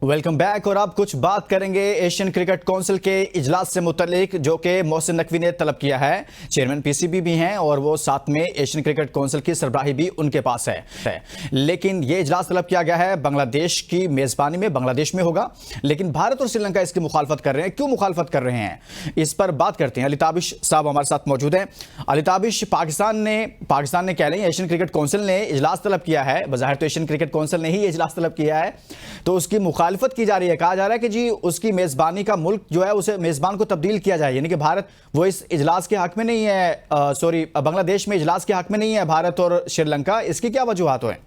Welcome back. और अब कुछ बात करेंगे एशियन क्रिकेट काउंसिल के इजलास से मुतल्लिक, जो कि मोहसिन नकवी ने तलब किया है। चेयरमैन पीसीबी भी हैं और वो साथ में एशियन क्रिकेट काउंसिल की सरबराही भी उनके पास है। लेकिन ये इजलास तलब किया गया है बांग्लादेश की मेजबानी में, बांग्लादेश में होगा, लेकिन भारत और श्रीलंका इसकी मुखालफत कर रहे हैं। क्यों मुखालफत कर रहे हैं, इस पर बात करते हैं। अलिताबिश साहब हमारे साथ मौजूद हैं। अलिताबिश, पाकिस्तान ने कह रहे हैं एशियन क्रिकेट काउंसिल ने इजलास तलब किया है। बज़ाहिर तो एशियन क्रिकेट काउंसिल ने ही इजलास तलब किया है, तो उसकी मुखालफत की जा रही है। कहा जा रहा है कि जी उसकी मेजबानी का मुल्क जो है उसे मेजबान को तब्दील किया जाए, यानी कि भारत वो इस इजलास के हक में नहीं है, बांग्लादेश में इजलास के हक में नहीं है भारत और श्रीलंका। इसकी क्या वजूहात हैं?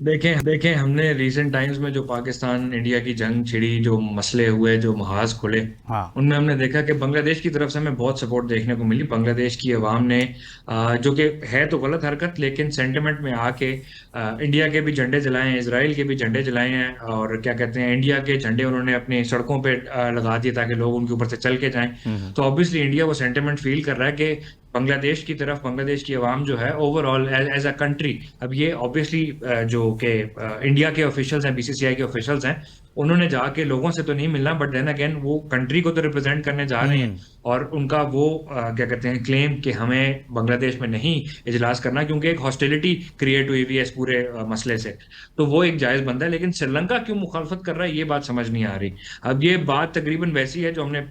देखें देखें हमने रिसेंट टाइम्स में जो पाकिस्तान इंडिया की जंग छिड़ी, जो मसले हुए, जो महाज खुले, हाँ। उनमें हमने देखा कि बांग्लादेश की तरफ से हमें बहुत सपोर्ट देखने को मिली। बांग्लादेश की अवाम ने जो कि है तो गलत हरकत, लेकिन सेंटिमेंट में आके इंडिया के भी झंडे जलाए हैं, इसराइल के भी झंडे जलाए हैं, और क्या कहते हैं, इंडिया के झंडे उन्होंने अपनी सड़कों पे लगा दिए ताकि लोग उनके ऊपर से चल के जाएं। तो ऑब्वियसली इंडिया वो सेंटिमेंट फील कर रहा है कि बांग्लादेश की तरफ बांग्लादेश की आवाम जो है ओवरऑल एज अ कंट्री, अब ये ऑब्वियसली जो कि इंडिया के ऑफिशियल्स हैं, बीसीसीआई के ऑफिशियल्स हैं, उन्होंने जाके लोगों से तो नहीं मिलना, बट देन अगेन वो कंट्री को तो रिप्रेजेंट करने जा रहे हैं। और उनका वो क्या कहते हैं, क्लेम कि हमें बांग्लादेश में नहीं इजलास करना क्योंकि एक हॉस्टिलिटी क्रिएट हुई हुई है इस पूरे मसले से, तो वो एक जायज बंदा है। लेकिन श्रीलंका क्यों मुखालफत कर रहा है, ये बात समझ नहीं आ रही। अब ये बात तकरीबन वैसी है जो हमने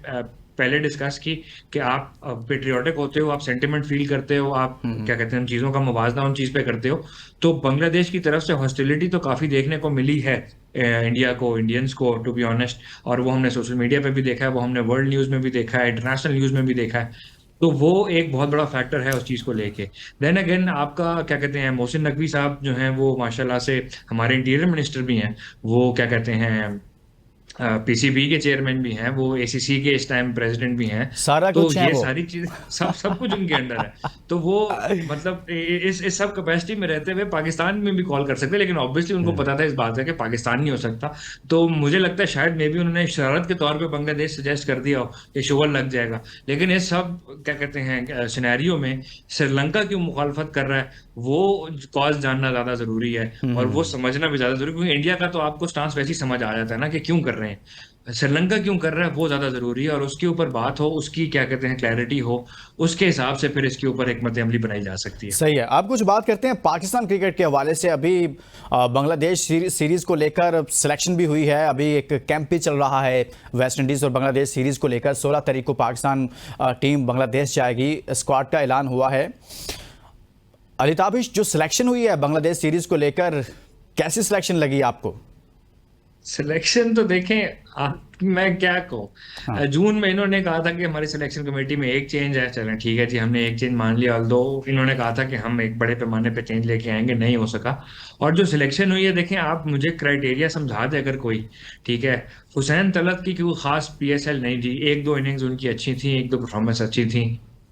पहले डिस्कस की कि आप पेट्रियोटिक होते हो, आप सेंटिमेंट फील करते हो, आप क्या कहते हैं, उन चीजों का मुवाजना उन चीज पे करते हो। तो बांग्लादेश की तरफ से हॉस्टिलिटी तो काफी देखने को मिली है इंडिया को, इंडियंस को, टू बी ऑनेस्ट। और वो हमने सोशल मीडिया पे भी देखा है, वो हमने वर्ल्ड न्यूज में भी देखा है, इंटरनेशनल न्यूज में भी देखा है। तो वो एक बहुत बड़ा फैक्टर है उस चीज को लेके। देन अगेन आपका क्या कहते हैं, मोहसिन नकवी साहब जो हैं वो माशाल्लाह से हमारे इंटीरियर मिनिस्टर भी हैं, वो क्या कहते हैं पीसीबी के चेयरमैन भी हैं, वो एसीसी के इस टाइम प्रेसिडेंट भी हैं। सारा तो कुछ है ये वो। सारी चीज सब सब कुछ उनके अंडर है। तो वो मतलब इस सब कैपेसिटी में रहते हुए पाकिस्तान में भी कॉल कर सकते हैं, लेकिन ऑब्वियसली उनको पता था इस बात का कि पाकिस्तान नहीं हो सकता। तो मुझे लगता है शायद मे भी उन्होंने शरारत के तौर पे बांग्लादेश सजेस्ट कर दिया हो कि शुगर लग जाएगा। लेकिन इस सब क्या कहते हैं सिनेरियो में श्रीलंका क्यों मुखालफत कर रहा है, वो कॉज जानना ज्यादा जरूरी है, और वो समझना भी ज्यादा जरूरी, क्योंकि इंडिया का तो आपको स्टांस वैसे ही समझ आ जाता है ना कि क्यों कर रहे हैं। श्रीलंका क्यों कर रहा है वो ज्यादा जरूरी है, और उसके ऊपर बात हो, उसकी क्या कहते हैं क्लैरिटी हो, उसके हिसाब से फिर इसके ऊपर हिकमत अमली बनाई जा सकती है। सही है। आप कुछ बात करते हैं पाकिस्तान क्रिकेट के हवाले से। अभी बांग्लादेश सीरीज को लेकर सिलेक्शन भी हुई है, अभी एक कैंप भी चल रहा है वेस्ट इंडीज और बांग्लादेश सीरीज को लेकर। 16 तारीख को पाकिस्तान टीम बांग्लादेश जाएगी, स्क्वाड का ऐलान हुआ है। अलिताबिश, जो सिलेक्शन हुई है बांग्लादेश सीरीज को लेकर, कैसी सिलेक्शन लगी आपको? सिलेक्शन तो देखें मैं क्या कहूँ, हाँ। जून में इन्होंने कहा था कि हमारी सिलेक्शन कमेटी में एक चेंज है, चलें ठीक है जी, हमने एक चेंज मान लिया। दो इन्होंने कहा था कि हम एक बड़े पैमाने पे चेंज लेके आएंगे, नहीं हो सका। और जो सिलेक्शन हुई है, देखें आप मुझे क्राइटेरिया समझा दे अगर कोई, ठीक है। हुसैन तलत की कोई खास पीएसएल नहीं थी, एक दो इनिंग्स उनकी अच्छी थी, एक दो परफॉर्मेंस अच्छी थी,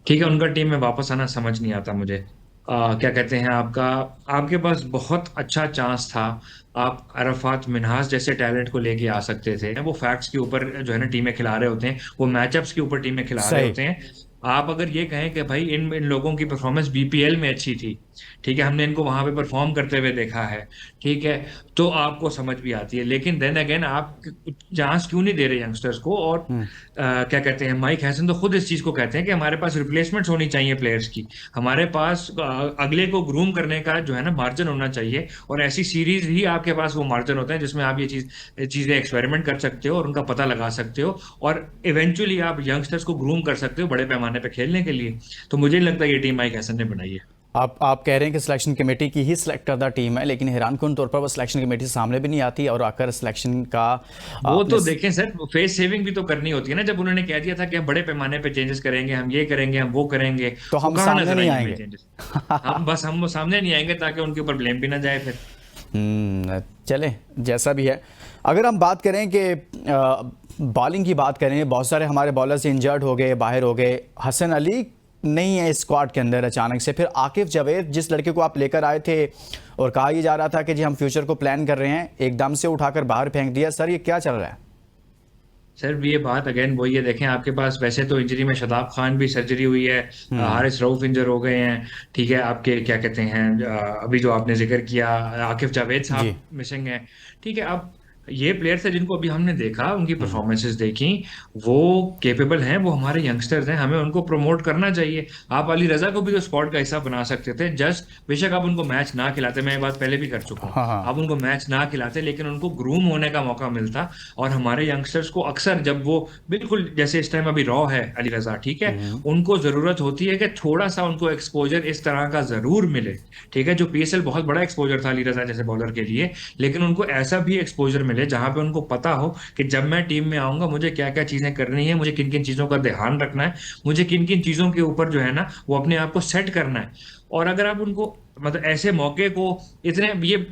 ठीक है, उनका टीम में वापस आना समझ नहीं आता मुझे। क्या कहते हैं, आपके पास बहुत अच्छा चांस था, आप अरफात मिनहास जैसे टैलेंट को लेके आ सकते थे। वो फैक्ट्स के ऊपर जो है ना टीमें खिला रहे होते हैं, वो मैचअप्स के ऊपर टीमें खिला रहे सही। होते हैं। आप अगर ये कहें कि भाई इन इन लोगों की परफॉर्मेंस बीपीएल में अच्छी थी, ठीक है, हमने इनको वहां पे परफॉर्म करते हुए देखा है, ठीक है, तो आपको समझ भी आती है। लेकिन देन अगेन आप चांस क्यों नहीं दे रहे यंगस्टर्स को? और क्या कहते हैं, माइक हैसन तो खुद इस चीज को कहते हैं कि हमारे पास रिप्लेसमेंट्स होनी चाहिए प्लेयर्स की, हमारे पास अगले को ग्रूम करने का जो है ना मार्जिन होना चाहिए। और ऐसी सीरीज ही आपके पास वो मार्जिन होता है जिसमें आप ये चीजें एक्सपेरिमेंट कर सकते हो और उनका पता लगा सकते हो, और इवेंचुअली आप यंगस्टर्स को ग्रूम कर सकते हो बड़े पैमाने पे खेलने के लिए। तो मुझे नहीं लगता ये टीम माइक हैसन ने बनाई है। आप कह रहे हैं कि सिलेक्शन कमेटी की ही सिलेक्ट करदा टीम है, लेकिन हैरानकुन तौर पर वो सिलेक्शन कमेटी सामने भी नहीं आती और आकर सिलेक्शन का वो आपने तो देखें सर, फेस सेविंग भी तो करनी होती है ना। जब उन्होंने कह दिया था कि हम बड़े पैमाने पे चेंजेस करेंगे, हम ये करेंगे, हम वो करेंगे, तो वो हम कहाँ सामने नजर नहीं आई हमें आएंगे। चेंजेस? हम सामने नहीं आएंगे ताकि उनके ऊपर ब्लेम भी ना जाए फिर। चले जैसा भी है। अगर हम बात करें कि बॉलिंग की बात करें, बहुत सारे हमारे बॉलर्स इंजर्ड हो गए, बाहर हो गए। हसन अली नहीं है स्क्वाड के अंदर अचानक से, फिर आकिफ जावेद जिस लड़के को आप लेकर आए थे और कहा यह जा रहा था कि जी हम फ्यूचर को प्लान कर रहे हैं, एकदम से उठाकर बाहर फेंक दिया। सर ये क्या चल रहा है? सर ये बात अगेन वही है, देखें आपके पास वैसे तो इंजरी में शादाब खान भी सर्जरी हुई है, हारिस रऊफ इंजर हो गए हैं, ठीक है, आपके क्या कहते हैं अभी जो आपने जिक्र किया आकिफ जावेद जी। साहब मिसिंग है, ठीक है। अब ये प्लेयर्स है जिनको अभी हमने देखा, उनकी परफॉर्मेंसेस देखी, वो केपेबल हैं, वो हमारे यंगस्टर्स हैं, हमें उनको प्रमोट करना चाहिए। आप अली रजा को भी तो स्क्वाड का हिस्सा बना सकते थे। जस्ट बेशक आप उनको मैच ना खिलाते, मैं ये बात पहले भी कर चुका हूँ, हाँ हाँ। आप उनको मैच ना खिलाते लेकिन उनको ग्रूम होने का मौका मिलता। और हमारे यंगस्टर्स को अक्सर जब वो बिल्कुल जैसे इस टाइम अभी रॉ है अली रजा, ठीक है, उनको जरूरत होती है कि थोड़ा सा उनको एक्सपोजर इस तरह का जरूर मिले। ठीक है, जो पीएसएल बहुत बड़ा एक्सपोजर था अली रजा जैसे बॉलर के लिए, लेकिन उनको ऐसा भी एक्सपोजर मिले जहां पे उनको पता हो कि जब मैं टीम में आऊंगा मुझे क्या क्या चीजें करनी है, मुझे किन किन चीजों का ध्यान रखना है, मुझे किन किन चीजों के ऊपर जो है ना वो अपने आप को सेट करना है। और अगर आप उनको मतलब ऐसे मौके को इतने ये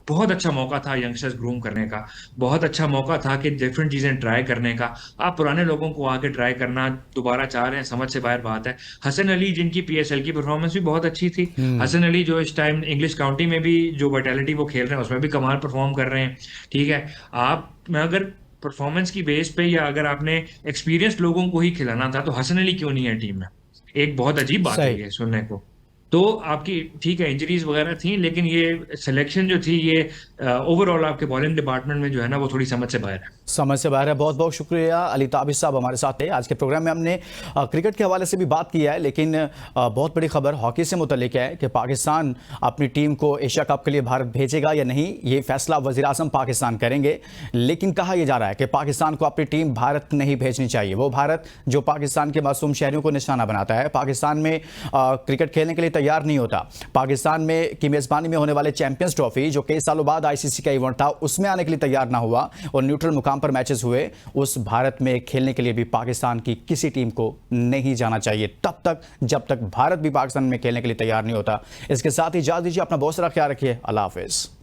बहुत अच्छा मौका था यंगस्टर्स ग्रूम करने का, बहुत अच्छा मौका था कि डिफरेंट चीजें ट्राई करने का। आप पुराने लोगों को आके ट्राई करना दोबारा चाह रहे हैं, समझ से बाहर बात है। हसन अली जिनकी पीएसएल की परफॉर्मेंस भी बहुत अच्छी थी, हसन अली जो इस टाइम इंग्लिश काउंटी में भी जो वाइटैलिटी वो खेल रहे हैं उसमें भी कमाल परफॉर्म कर रहे हैं। ठीक है, आप मैं अगर परफॉर्मेंस की बेस पे या अगर आपने एक्सपीरियंस लोगों को ही खिलाना था तो हसन अली क्यों नहीं है टीम में? एक बहुत अजीब बात है सही। ये सुनने को। तो आपकी ठीक है इंजरीज वगैरह थी, लेकिन ये सिलेक्शन जो थी ये ओवरऑल आपके बॉलिंग डिपार्टमेंट में जो है ना वो थोड़ी समझ से बाहर है। समझ से बाहर है। बहुत बहुत शुक्रिया अली ताबिश साहब हमारे साथ थे आज के प्रोग्राम में। हमने क्रिकेट के हवाले से भी बात किया है, लेकिन बहुत बड़ी खबर हॉकी से मुतल्लिक है कि पाकिस्तान अपनी टीम को एशिया कप के लिए भारत भेजेगा या नहीं, ये फैसला वज़ीर आज़म पाकिस्तान करेंगे। लेकिन कहा यह जा रहा है कि पाकिस्तान को अपनी टीम भारत नहीं भेजनी चाहिए। वो भारत जो पाकिस्तान के मासूम शहरियों को निशाना बनाता है, पाकिस्तान में क्रिकेट खेलने के लिए तैयार नहीं होता, पाकिस्तान में की मेज़बानी में होने वाले चैंपियंस ट्रॉफी जो कई सालों बाद आईसीसी का इवेंट था उसमें आने के लिए तैयार ना हुआ और न्यूट्रल मुकाम पर मैचेस हुए, उस भारत में खेलने के लिए भी पाकिस्तान की किसी टीम को नहीं जाना चाहिए तब तक जब तक भारत भी पाकिस्तान में खेलने के लिए तैयार नहीं होता। इसके साथ ही इजाज़त दीजिए, अपना बहुत सारा ख्याल रखिए। अल्लाह हाफिज़।